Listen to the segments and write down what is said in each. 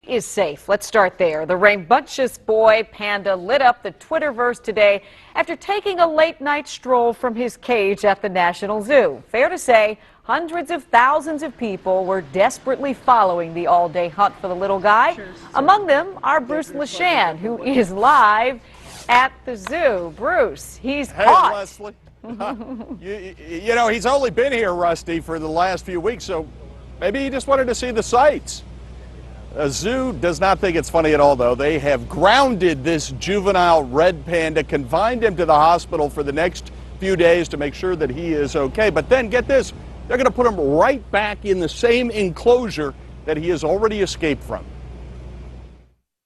Is safe. Let's start there. The rambunctious boy panda lit up the Twitterverse today after taking a late night stroll from his cage at the National Zoo. Fair to say, hundreds of thousands of people were desperately following the all-day hunt for the little guy. Among them, our Bruce LaShan, who is live at the zoo. Bruce, he's caught. Hey, Leslie. You know, he's only been here, Rusty, for the last few weeks, so maybe he just wanted to see the sights. A zoo does not think it's funny at all, though. They have grounded this juvenile red panda, confined him to the hospital for the next few days to make sure that he is okay. But then, get this, they're going to put him right back in the same enclosure that he has already escaped from.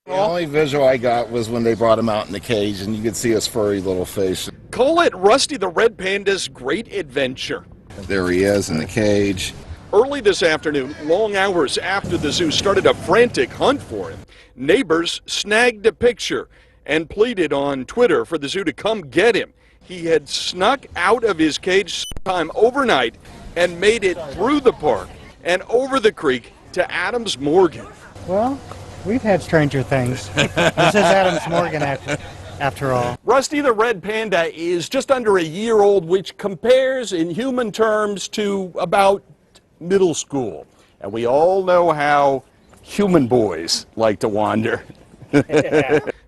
The only visual I got was when they brought him out in the cage, and you could see his furry little face. Call it Rusty the Red Panda's great adventure. There he is in the cage. Early this afternoon, long hours after the zoo started a frantic hunt for him, neighbors snagged a picture and pleaded on Twitter for the zoo to come get him. He had snuck out of his cage sometime overnight and made it through the park and over the creek to Adams Morgan. Well, we've had stranger things. This is Adams Morgan after all. Rusty the Red Panda is just under a year old, which compares in human terms to about middle school. And we all know how human boys like to wander.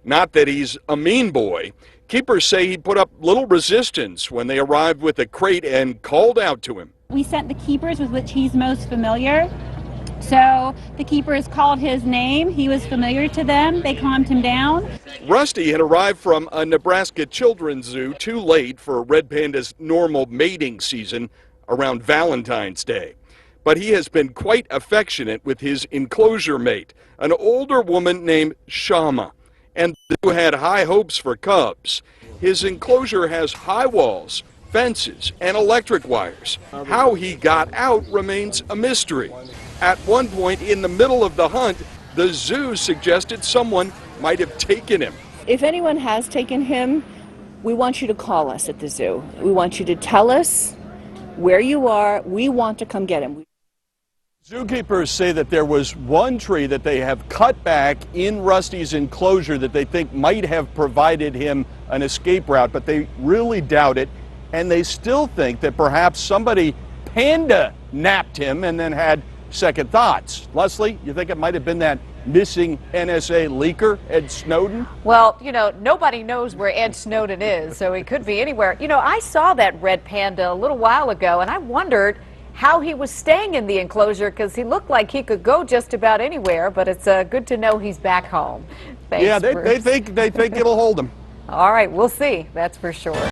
Not that he's a mean boy. Keepers say he put up little resistance when they arrived with a crate and called out to him. We sent the keepers with which he's most familiar. So the keepers called his name. He was familiar to them. They calmed him down. Rusty had arrived from a Nebraska children's zoo too late for a red panda's normal mating season around Valentine's Day. But he has been quite affectionate with his enclosure mate, an older woman named Shama, and who had high hopes for cubs. His enclosure has high walls, fences, and electric wires. How he got out remains a mystery. At one point in the middle of the hunt, the zoo suggested someone might have taken him. If anyone has taken him, we want you to call us at the zoo. We want you to tell us where you are. We want to come get him. Zookeepers say that there was one tree that they have cut back in Rusty's enclosure that they think might have provided him an escape route, but they really doubt it. And they still think that perhaps somebody panda napped him and then had second thoughts. Leslie, you think it might have been that missing NSA leaker, Ed Snowden? Well, you know, nobody knows where Ed Snowden is, so he could be anywhere. You know, I saw that red panda a little while ago, and I wondered how he was staying in the enclosure because he looked like he could go just about anywhere, but it's good to know he's back home. Thanks, yeah, Bruce. they think it'll hold him. All right, we'll see, that's for sure.